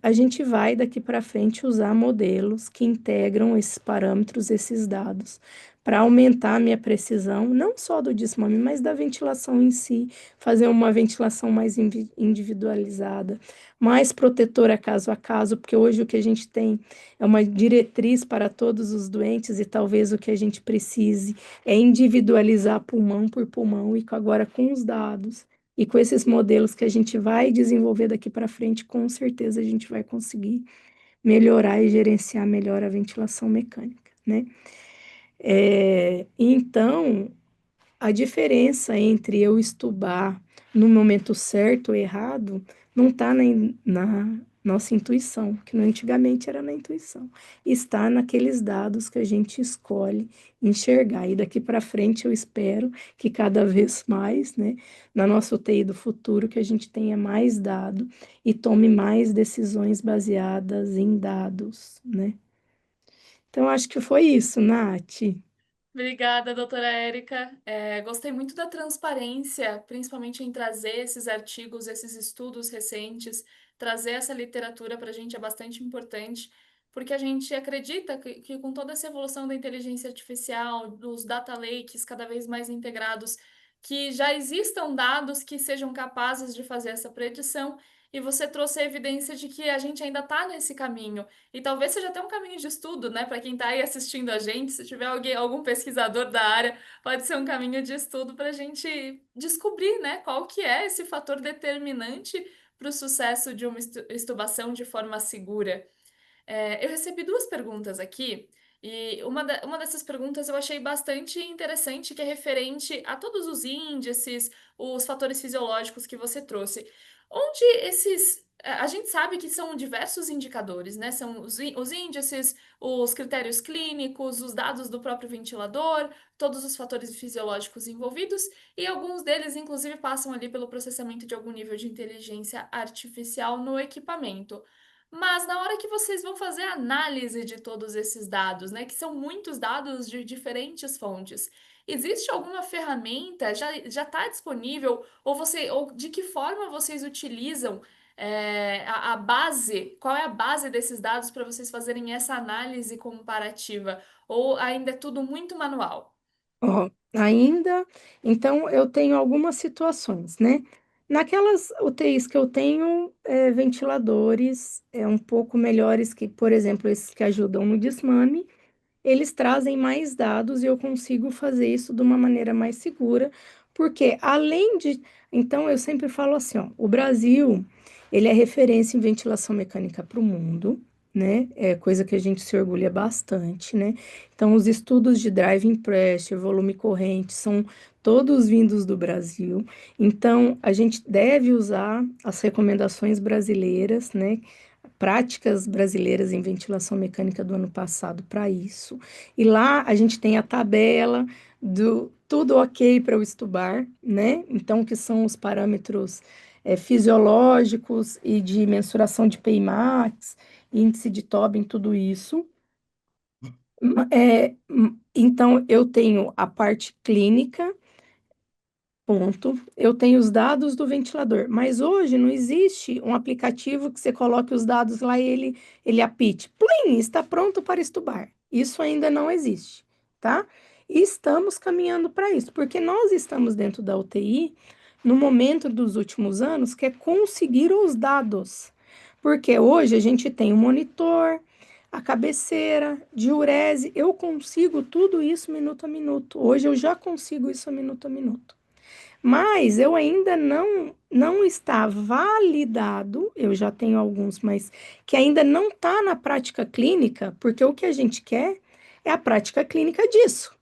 [SPEAKER 1] a gente vai daqui para frente usar modelos que integram esses parâmetros, esses dados, para aumentar a minha precisão, não só do desmame, mas da ventilação em si, fazer uma ventilação mais individualizada, mais protetora caso a caso, porque hoje o que a gente tem é uma diretriz para todos os doentes e talvez o que a gente precise é individualizar pulmão por pulmão e agora com os dados e com esses modelos que a gente vai desenvolver daqui para frente, com certeza a gente vai conseguir melhorar e gerenciar melhor a ventilação mecânica, né? Então, a diferença entre eu estubar no momento certo ou errado não está na nossa intuição, que antigamente era na intuição. Está naqueles dados que a gente escolhe enxergar. E daqui para frente eu espero que cada vez mais, né, na nossa UTI do futuro, que a gente tenha mais dado e tome mais decisões baseadas em dados, né? Então, acho que foi isso, Nath.
[SPEAKER 2] Obrigada, doutora Érica. Gostei muito da transparência, principalmente em trazer esses artigos, esses estudos recentes, trazer essa literatura para a gente é bastante importante, porque a gente acredita que com toda essa evolução da inteligência artificial, dos data lakes cada vez mais integrados, que já existam dados que sejam capazes de fazer essa predição. E você trouxe a evidência de que a gente ainda está nesse caminho. E talvez seja até um caminho de estudo, né? Para quem está aí assistindo a gente, se tiver alguém, algum pesquisador da área, pode ser um caminho de estudo para a gente descobrir, né, qual que é esse fator determinante para o sucesso de uma estubação de forma segura. Eu recebi duas perguntas aqui, e uma dessas perguntas eu achei bastante interessante, que é referente a todos os índices, os fatores fisiológicos que você trouxe. Onde esses. A gente sabe que são diversos indicadores, né? São os índices, os critérios clínicos, os dados do próprio ventilador, todos os fatores fisiológicos envolvidos, e alguns deles, inclusive, passam ali pelo processamento de algum nível de inteligência artificial no equipamento. Mas na hora que vocês vão fazer a análise de todos esses dados, né, que são muitos dados de diferentes fontes, existe alguma ferramenta, já está disponível, ou de que forma vocês utilizam a base, qual é a base desses dados para vocês fazerem essa análise comparativa? Ou ainda é tudo muito manual?
[SPEAKER 1] Ó, ainda, então eu tenho algumas situações, né? Naquelas UTIs que eu tenho, ventiladores um pouco melhores que, por exemplo, esses que ajudam no desmame, eles trazem mais dados e eu consigo fazer isso de uma maneira mais segura, porque além de, então eu sempre falo assim, ó, o Brasil, ele é referência em ventilação mecânica para o mundo, né? É coisa que a gente se orgulha bastante, né? Então os estudos de driving pressure, volume corrente, são todos vindos do Brasil. Então a gente deve usar as recomendações brasileiras, né? Práticas brasileiras em ventilação mecânica do ano passado para isso. E lá a gente tem a tabela do tudo ok para o estubar, né? Então, que são os parâmetros fisiológicos e de mensuração de Pmax, índice de Tobin, tudo isso. Então, eu tenho a parte clínica. Ponto. Eu tenho os dados do ventilador, mas hoje não existe um aplicativo que você coloque os dados lá e ele apite. Plim, está pronto para estubar. Isso ainda não existe, tá? E estamos caminhando para isso, porque nós estamos dentro da UTI no momento dos últimos anos que é conseguir os dados. Porque hoje a gente tem o monitor, a cabeceira, diurese, eu consigo tudo isso minuto a minuto. Hoje eu já consigo isso minuto a minuto. Mas eu ainda não está validado, eu já tenho alguns, mas que ainda não está na prática clínica, porque o que a gente quer é a prática clínica disso.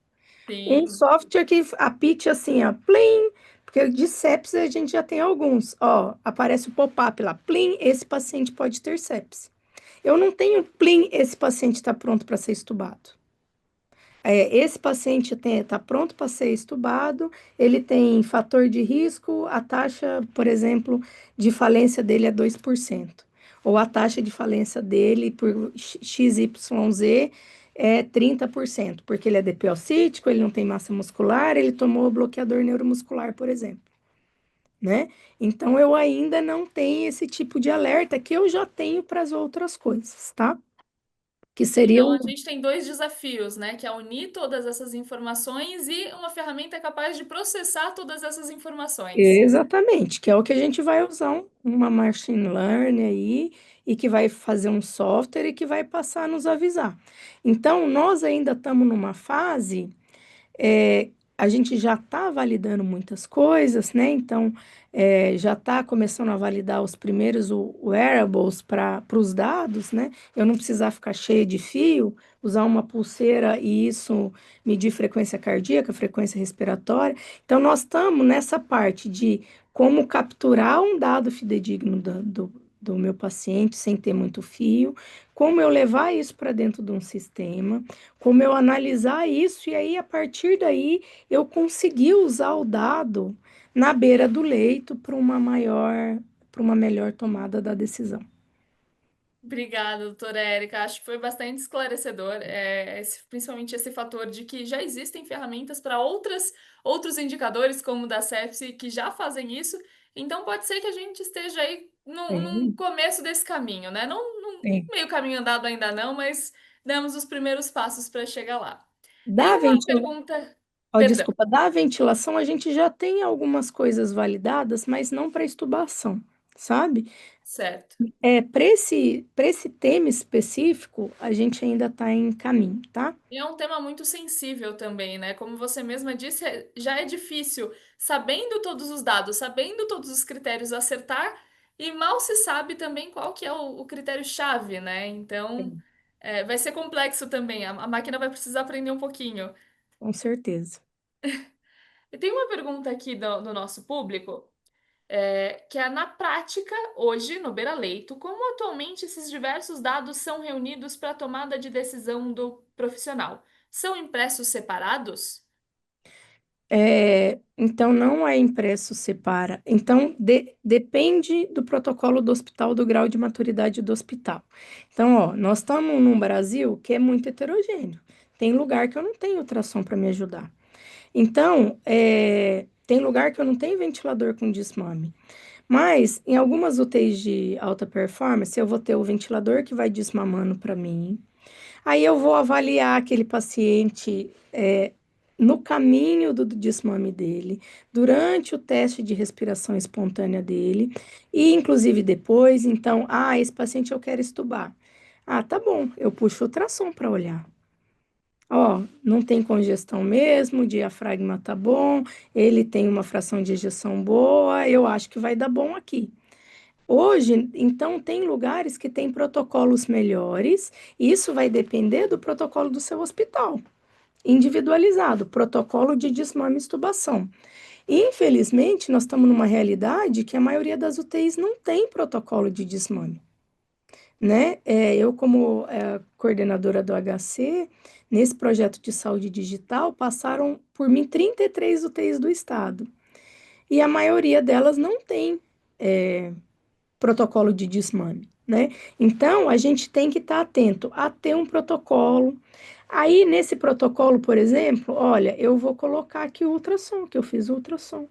[SPEAKER 1] Um
[SPEAKER 2] Sim.
[SPEAKER 1] software que apite assim, ó, plim, porque de sepsis a gente já tem alguns, ó, aparece o pop-up lá, plim, esse paciente pode ter sepsis. Eu não tenho plim, esse paciente está pronto para ser estubado. Esse paciente está pronto para ser estubado, ele tem fator de risco, a taxa, por exemplo, de falência dele é 2%, ou a taxa de falência dele por XYZ é 30%, porque ele é DPO-cítico, ele não tem massa muscular, ele tomou bloqueador neuromuscular, por exemplo, né? Então, eu ainda não tenho esse tipo de alerta que eu já tenho para as outras coisas, tá? Que seria
[SPEAKER 2] Então,
[SPEAKER 1] o
[SPEAKER 2] a gente tem dois desafios, né? Que é unir todas essas informações e uma ferramenta capaz de processar todas essas informações.
[SPEAKER 1] Exatamente, que é o que a gente vai usar uma machine learning aí e que vai fazer um software e que vai passar a nos avisar. Então, nós ainda estamos numa fase a gente já está validando muitas coisas, né? Então, já está começando a validar os primeiros wearables para os dados, né? Eu não precisar ficar cheia de fio, usar uma pulseira e isso medir frequência cardíaca, frequência respiratória. Então, nós estamos nessa parte de como capturar um dado fidedigno do meu paciente sem ter muito fio, como eu levar isso para dentro de um sistema, como eu analisar isso, e aí, a partir daí, eu consegui usar o dado na beira do leito para uma melhor tomada da decisão.
[SPEAKER 2] Obrigada, doutora Érica. Acho que foi bastante esclarecedor, principalmente esse fator de que já existem ferramentas para outros indicadores, como o da sepsi, que já fazem isso. Então, pode ser que a gente esteja aí num
[SPEAKER 1] Sim,
[SPEAKER 2] começo desse caminho, né?
[SPEAKER 1] Sim.
[SPEAKER 2] meio caminho andado ainda não, mas damos os primeiros passos para chegar lá. Tem
[SPEAKER 1] Da
[SPEAKER 2] uma
[SPEAKER 1] ventila...
[SPEAKER 2] pergunta,
[SPEAKER 1] Ó,
[SPEAKER 2] perdão,
[SPEAKER 1] desculpa, da ventilação a gente já tem algumas coisas validadas, mas não para estubação, sabe?
[SPEAKER 2] certo.
[SPEAKER 1] Para esse tema específico, a gente ainda está em caminho, tá?
[SPEAKER 2] E é um tema muito sensível também, né? Como você mesma disse, já é difícil, sabendo todos os dados, sabendo todos os critérios, acertar, e mal se sabe também qual que é o critério-chave, né? Então,
[SPEAKER 1] Sim.
[SPEAKER 2] vai ser complexo também, a máquina vai precisar aprender um pouquinho.
[SPEAKER 1] Com certeza.
[SPEAKER 2] E tem uma pergunta aqui do nosso público, que é, na prática, hoje, no Beira Leito, como atualmente esses diversos dados são reunidos para a tomada de decisão do profissional? São impressos separados?
[SPEAKER 1] Então, não é impresso separa. Então, depende do protocolo do hospital, do grau de maturidade do hospital. Então, ó, nós estamos num Brasil que é muito heterogêneo. Tem lugar que eu não tenho ultrassom para me ajudar. Então, tem lugar que eu não tenho ventilador com desmame. Mas, em algumas UTIs de alta performance, eu vou ter o ventilador que vai desmamando para mim. Aí eu vou avaliar aquele paciente no caminho do desmame dele, durante o teste de respiração espontânea dele, e inclusive depois. Então, esse paciente eu quero estubar. Tá bom, eu puxo o ultrassom para olhar. Ó, não tem congestão mesmo, o diafragma tá bom, ele tem uma fração de ejeção boa, eu acho que vai dar bom aqui. Hoje, então, tem lugares que têm protocolos melhores, e isso vai depender do protocolo do seu hospital, individualizado, protocolo de desmame e extubação. Infelizmente, nós estamos numa realidade que a maioria das UTIs não tem protocolo de desmame, né? Eu, como coordenadora do HC, nesse projeto de saúde digital, passaram por mim 33 UTIs do estado, e a maioria delas não tem protocolo de desmame, né? Então, a gente tem que estar atento a ter um protocolo. Aí, nesse protocolo, por exemplo, olha, eu vou colocar aqui o ultrassom, que eu fiz o ultrassom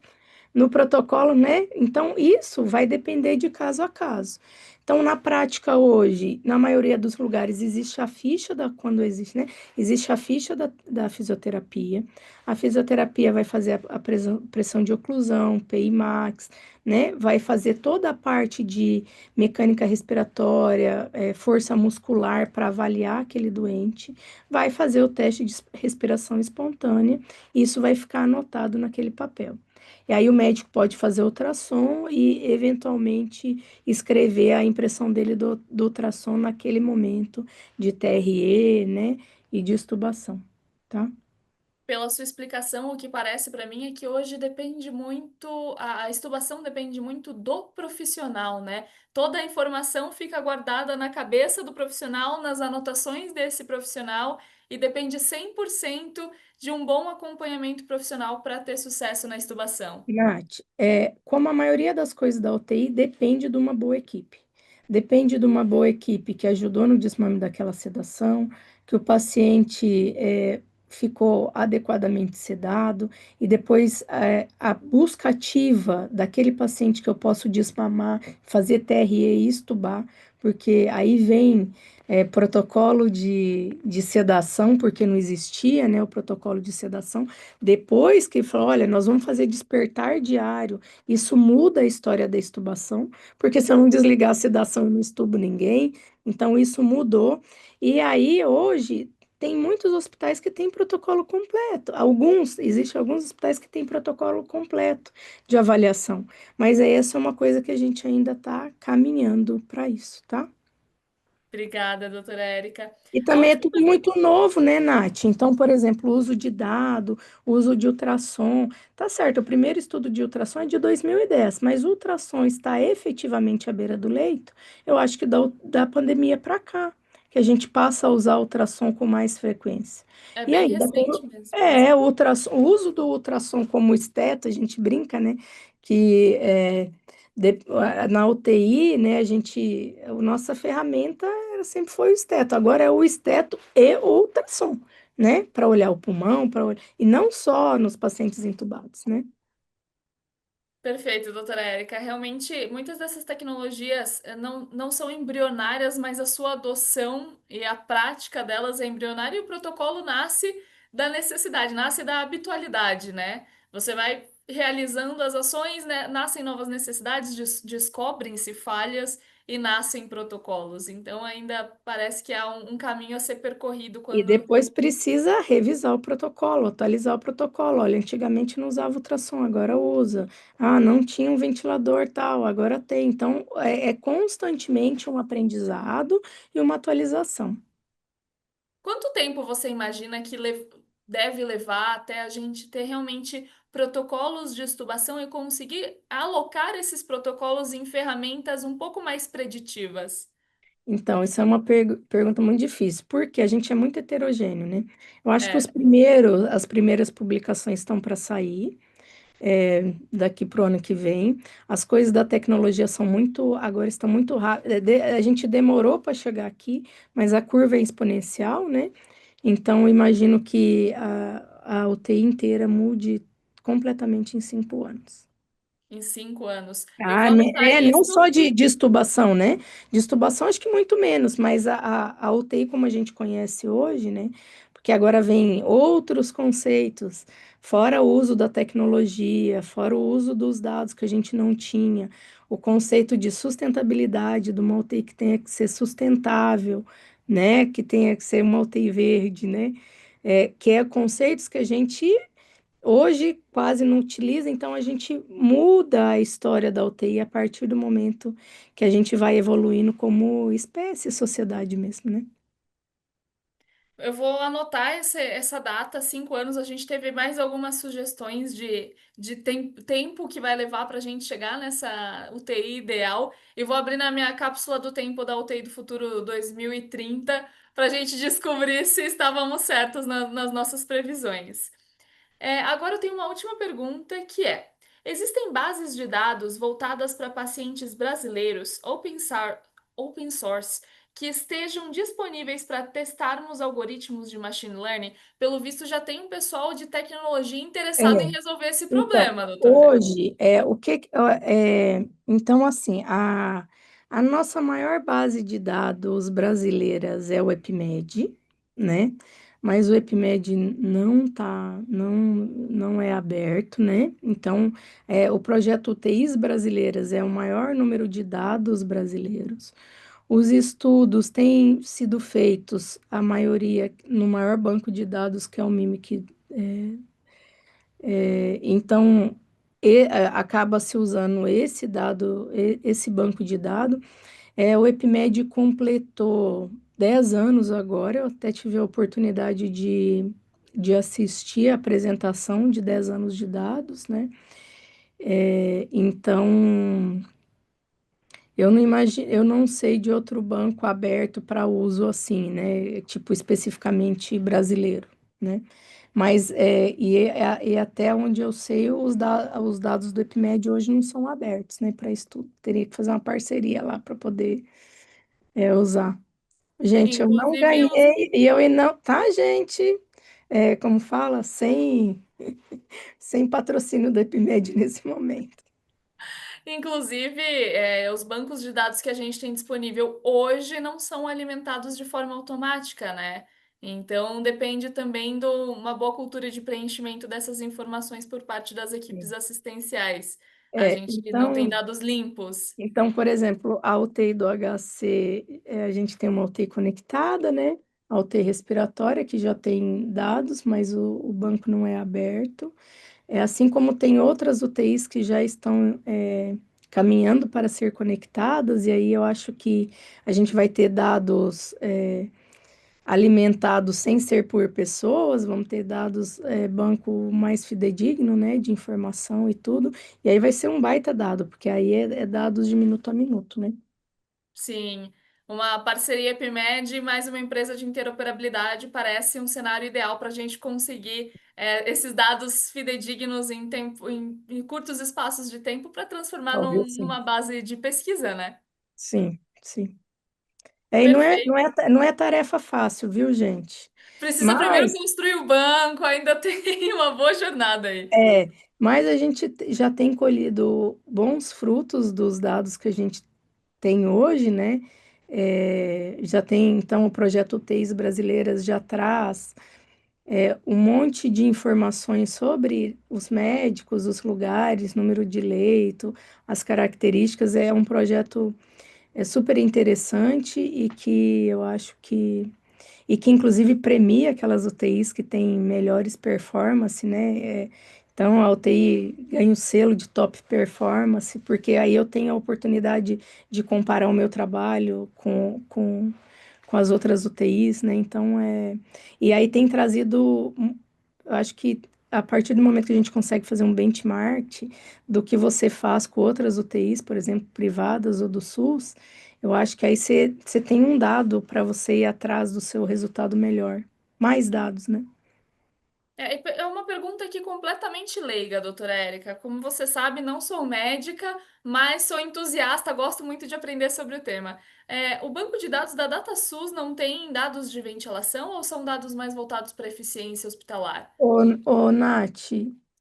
[SPEAKER 1] no protocolo, né? Então, isso vai depender de caso a caso. Então, na prática hoje, na maioria dos lugares, existe a ficha quando existe, né? Existe a ficha da fisioterapia. A fisioterapia vai fazer a pressão de oclusão, PI Max, né? Vai fazer toda a parte de mecânica respiratória, força muscular para avaliar aquele doente. Vai fazer o teste de respiração espontânea. E isso vai ficar anotado naquele papel. E aí o médico pode fazer ultrassom e, eventualmente, escrever a impressão dele do ultrassom naquele momento de TRE, né, e de extubação, tá?
[SPEAKER 2] Pela sua explicação, o que parece para mim é que hoje depende muito, a estubação depende muito do profissional, né? Toda a informação fica guardada na cabeça do profissional, nas anotações desse profissional, e depende 100% de um bom acompanhamento profissional para ter sucesso na estubação.
[SPEAKER 1] Nath, como a maioria das coisas da UTI, depende de uma boa equipe. Depende de uma boa equipe que ajudou no desmame daquela sedação, que o paciente ficou adequadamente sedado, e depois a busca ativa daquele paciente que eu posso desmamar, fazer TRE e estubar, porque aí vem protocolo de sedação, porque não existia, né, o protocolo de sedação. Depois que falou, olha, nós vamos fazer despertar diário, isso muda a história da extubação, porque se eu não desligar a sedação, eu não estubo ninguém, então isso mudou. E aí, hoje, tem muitos hospitais que têm protocolo completo. Existem alguns hospitais que têm protocolo completo de avaliação, mas essa é uma coisa que a gente ainda está caminhando para isso, tá?
[SPEAKER 2] Obrigada, doutora Érica.
[SPEAKER 1] E
[SPEAKER 2] A
[SPEAKER 1] também é
[SPEAKER 2] última
[SPEAKER 1] tudo muito novo, né, Nath? Então, por exemplo, o uso de dado, o uso de ultrassom. Tá certo, o primeiro estudo de ultrassom é de 2010, mas o ultrassom está efetivamente à beira do leito, eu acho que da pandemia para cá, que a gente passa a usar ultrassom com mais frequência.
[SPEAKER 2] é
[SPEAKER 1] E
[SPEAKER 2] bem
[SPEAKER 1] aí,
[SPEAKER 2] recente mesmo.
[SPEAKER 1] o uso do ultrassom como esteto, a gente brinca, né, que na UTI, né, a nossa ferramenta sempre foi o esteto. Agora é o esteto e o ultrassom, né? Para olhar o pulmão, e não só nos pacientes entubados, né?
[SPEAKER 2] Perfeito, doutora Érica. Realmente, muitas dessas tecnologias não são embrionárias, mas a sua adoção e a prática delas é embrionária e o protocolo nasce da necessidade, nasce da habitualidade, né? Você vai realizando as ações, né? Nascem novas necessidades, descobrem-se falhas e nascem protocolos. Então, ainda parece que há um caminho a ser percorrido
[SPEAKER 1] E
[SPEAKER 2] quando.
[SPEAKER 1] depois precisa revisar o protocolo, atualizar o protocolo. Olha, antigamente não usava ultrassom, agora usa. Ah, não tinha um ventilador tal, agora tem. Então, é constantemente um aprendizado e uma atualização.
[SPEAKER 2] Quanto tempo você imagina que deve levar até a gente ter realmente protocolos de extubação e conseguir alocar esses protocolos em ferramentas um pouco mais preditivas?
[SPEAKER 1] Então, isso é uma pergunta muito difícil, porque a gente é muito heterogêneo, né? Eu acho que
[SPEAKER 2] É,
[SPEAKER 1] as primeiras publicações estão para sair, daqui para o ano que vem. As coisas da tecnologia agora estão muito rápidas. A gente demorou para chegar aqui, mas a curva é exponencial, né? Então, eu imagino que a UTI inteira mude completamente em 5 anos.
[SPEAKER 2] em 5 anos. Eu vou
[SPEAKER 1] Ah,
[SPEAKER 2] anotar
[SPEAKER 1] não só
[SPEAKER 2] isso.
[SPEAKER 1] de extubação, né? De extubação acho que muito menos, mas a UTI como a gente conhece hoje, né? Porque agora vem outros conceitos, fora o uso da tecnologia, fora o uso dos dados que a gente não tinha, o conceito de sustentabilidade de uma UTI que tenha que ser sustentável, né? Que tenha que ser uma UTI verde, né? Que é conceitos que a gente hoje quase não utiliza, então a gente muda a história da UTI a partir do momento que a gente vai evoluindo como espécie, sociedade mesmo, né?
[SPEAKER 2] Eu vou anotar essa data, 5 anos. A gente teve mais algumas sugestões de tempo que vai levar para a gente chegar nessa UTI ideal. E vou abrir na minha cápsula do tempo da UTI do futuro 2030 para a gente descobrir se estávamos certos nas nossas previsões. Agora eu tenho uma última pergunta que é: existem bases de dados voltadas para pacientes brasileiros open source que estejam disponíveis para testarmos algoritmos de machine learning? Pelo visto, já tem um pessoal de tecnologia interessado em
[SPEAKER 1] É.
[SPEAKER 2] resolver esse
[SPEAKER 1] Então,
[SPEAKER 2] problema, doutora.
[SPEAKER 1] hoje, então, assim, a nossa maior base de dados brasileiras é o EPIMED, né? Mas o EPIMED não é aberto, né? Então, o projeto UTIs brasileiras é o maior número de dados brasileiros. Os estudos têm sido feitos, a maioria, no maior banco de dados, que é o MIMIC. Então, acaba se usando esse dado, esse banco de dados. O EPIMED completou 10 anos agora, eu até tive a oportunidade de assistir a apresentação de 10 anos de dados, né? Então, eu não sei de outro banco aberto para uso assim, né? Tipo, especificamente brasileiro, né? Mas, e até onde eu sei, os dados do EPIMED hoje não são abertos, né, para estudo. Teria que fazer uma parceria lá para poder, usar. Gente, eu não
[SPEAKER 2] Inclusive,
[SPEAKER 1] ganhei, e eu e não, tá, gente? Como fala, sem patrocínio do EPIMED nesse momento.
[SPEAKER 2] os bancos de dados que a gente tem disponível hoje não são alimentados de forma automática, né? Então, depende também de uma boa cultura de preenchimento dessas informações por parte das equipes assistenciais. A gente não tem
[SPEAKER 1] Então,
[SPEAKER 2] dados limpos.
[SPEAKER 1] por exemplo, a UTI do HC, a gente tem uma UTI conectada, né? A UTI respiratória, que já tem dados, mas o banco não é aberto. Assim como tem outras UTIs que já estão, caminhando para ser conectadas, e aí eu acho que a gente vai ter dados, alimentados sem ser por pessoas, vamos ter dados, banco mais fidedigno, né, de informação e tudo, e aí vai ser um baita dado, porque aí é dados de minuto a minuto, né?
[SPEAKER 2] Sim, uma parceria EPIMED mais uma empresa de interoperabilidade parece um cenário ideal para a gente conseguir esses dados fidedignos em tempo, em curtos espaços de tempo para transformar
[SPEAKER 1] Talvez sim.
[SPEAKER 2] numa base de pesquisa, né?
[SPEAKER 1] Sim, sim. E
[SPEAKER 2] Perfeito.
[SPEAKER 1] não é tarefa fácil, viu, gente?
[SPEAKER 2] Precisa primeiro
[SPEAKER 1] Mas
[SPEAKER 2] construir o banco, ainda tem uma boa jornada aí.
[SPEAKER 1] Mas a gente já tem colhido bons frutos dos dados que a gente tem hoje, né? Já tem, então, o projeto UTIs Brasileiras já traz um monte de informações sobre os médicos, os lugares, número de leito, as características. É um projeto super interessante e que eu acho que inclusive premia aquelas UTIs que têm melhores performance, né? Então a UTI ganha o selo de top performance, porque aí eu tenho a oportunidade de comparar o meu trabalho com as outras UTIs, né? Então e aí tem trazido, eu acho que a partir do momento que a gente consegue fazer um benchmark do que você faz com outras UTIs, por exemplo, privadas ou do SUS, eu acho que aí você tem um dado para você ir atrás do seu resultado melhor. Mais dados, né?
[SPEAKER 2] É uma pergunta aqui completamente leiga, doutora Érica. Como você sabe, não sou médica, mas sou entusiasta, gosto muito de aprender sobre o tema. O banco de dados da DataSUS não tem dados de ventilação ou são dados mais voltados para eficiência hospitalar?
[SPEAKER 1] Nath,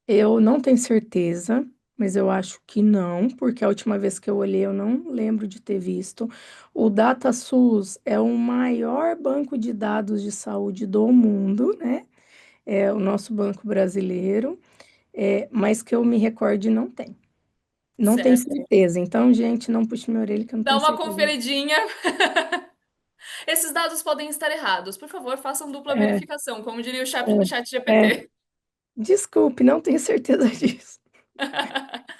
[SPEAKER 1] eu não tenho certeza, mas eu acho que não, porque a última vez que eu olhei eu não lembro de ter visto. O DataSUS é o maior banco de dados de saúde do mundo, né? É o nosso banco brasileiro, mas que eu me recorde não tem. Não tenho
[SPEAKER 2] Certo.
[SPEAKER 1] certeza. Então, gente, não puxe minha orelha que eu não
[SPEAKER 2] Dá
[SPEAKER 1] tenho
[SPEAKER 2] uma
[SPEAKER 1] certeza.
[SPEAKER 2] conferidinha. Esses dados podem estar errados. Por favor, façam dupla
[SPEAKER 1] É,
[SPEAKER 2] verificação, como diria o chat
[SPEAKER 1] é,
[SPEAKER 2] GPT.
[SPEAKER 1] Desculpe, não tenho certeza disso.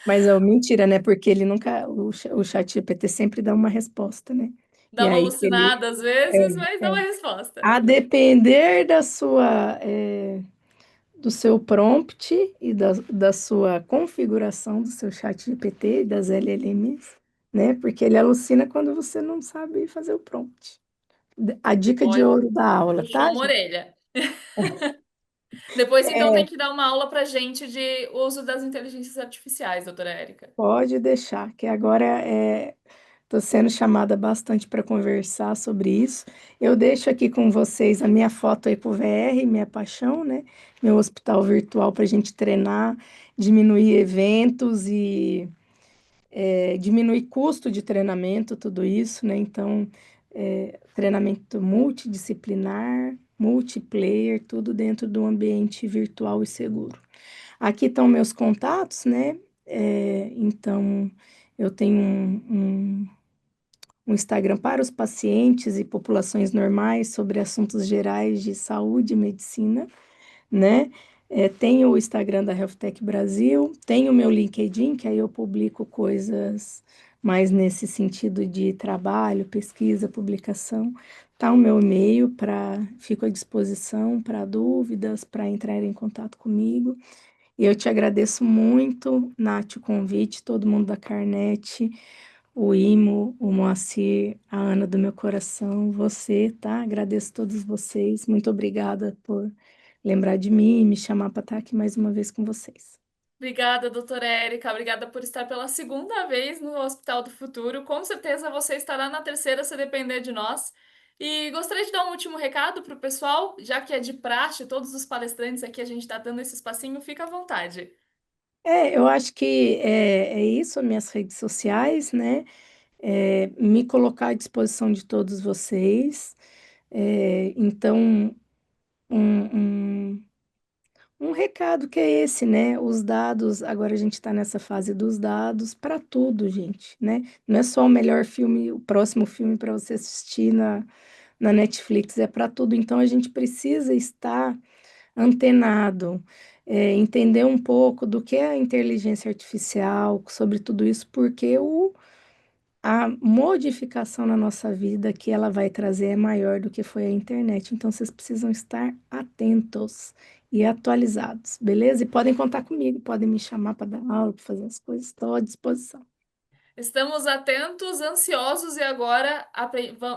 [SPEAKER 1] Mas é mentira, né? Porque ele nunca, o chat GPT sempre dá uma resposta, né? E
[SPEAKER 2] Dá uma
[SPEAKER 1] aí ele,
[SPEAKER 2] alucinada às vezes, mas dá uma resposta.
[SPEAKER 1] a depender do seu prompt e da sua configuração do seu chat GPT, das LLMs, né? Porque ele alucina quando você não sabe fazer o prompt. A dica de
[SPEAKER 2] Olha,
[SPEAKER 1] ouro da aula,
[SPEAKER 2] puxou
[SPEAKER 1] tá,
[SPEAKER 2] uma
[SPEAKER 1] gente?
[SPEAKER 2] orelha. Depois, então, tem
[SPEAKER 1] É,
[SPEAKER 2] que dar uma aula pra gente de uso das inteligências artificiais, doutora Érica.
[SPEAKER 1] pode deixar, que agora estou sendo chamada bastante para conversar sobre isso. Eu deixo aqui com vocês a minha foto aí para o VR, minha paixão, né? Meu hospital virtual para a gente treinar, diminuir eventos e diminuir custo de treinamento, tudo isso, né? Então, treinamento multidisciplinar, multiplayer, tudo dentro do ambiente virtual e seguro. Aqui estão meus contatos, né? Então, eu tenho um Instagram para os pacientes e populações normais sobre assuntos gerais de saúde e medicina, né? Tenho o Instagram da Health Tech Brasil, tenho o meu LinkedIn, que aí eu publico coisas mais nesse sentido de trabalho, pesquisa, publicação. Tá o meu e-mail fico à disposição para dúvidas, para entrar em contato comigo. E eu te agradeço muito, Nath, o convite, todo mundo da Carnet, o Imo, o Moacir, a Ana do meu coração, você, tá? Agradeço a todos vocês. Muito obrigada por lembrar de mim e me chamar para estar aqui mais uma vez com vocês.
[SPEAKER 2] Obrigada, doutora Érica. Obrigada por estar pela segunda vez no Hospital do Futuro. Com certeza você estará na terceira, se depender de nós. E gostaria de dar um último recado para o pessoal, já que é de praxe, todos os palestrantes aqui a gente está dando esse espacinho, fica à vontade.
[SPEAKER 1] Eu acho que é isso, minhas redes sociais, né? Me colocar à disposição de todos vocês. Então, um, um Um recado que é esse, né? Os dados, agora a gente está nessa fase dos dados para tudo, gente, né? Não é só o melhor filme, o próximo filme para você assistir na Netflix, é para tudo. Então a gente precisa estar antenado, entender um pouco do que é a inteligência artificial, sobre tudo isso, porque a modificação na nossa vida que ela vai trazer é maior do que foi a internet. Então, vocês precisam estar atentos e atualizados, beleza? E podem contar comigo, podem me chamar para dar aula, para fazer as coisas, estou à disposição.
[SPEAKER 2] Estamos atentos, ansiosos e agora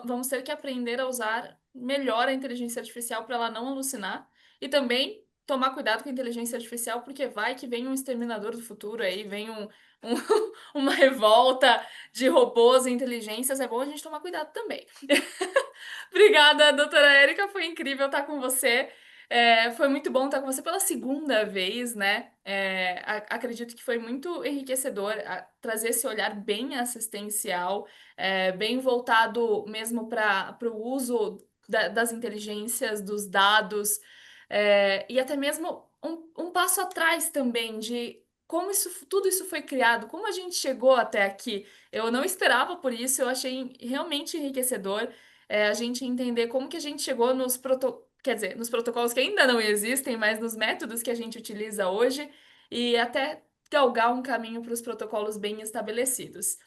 [SPEAKER 2] vamos ter que aprender a usar melhor a inteligência artificial para ela não alucinar e também tomar cuidado com a inteligência artificial, porque vai que vem um exterminador do futuro aí, vem um- uma revolta de robôs e inteligências. É bom a gente tomar cuidado também. Obrigada, doutora Érica, foi incrível estar com você. Foi muito bom estar com você pela segunda vez, né? Acredito que foi muito enriquecedor trazer esse olhar bem assistencial, bem voltado mesmo para o uso das inteligências, dos dados, e até mesmo um passo atrás também de como tudo isso foi criado, como a gente chegou até aqui. Eu não esperava por isso, eu achei realmente enriquecedor a gente entender como que a gente chegou quer dizer, nos protocolos que ainda não existem, mas nos métodos que a gente utiliza hoje e até galgar um caminho para os protocolos bem estabelecidos.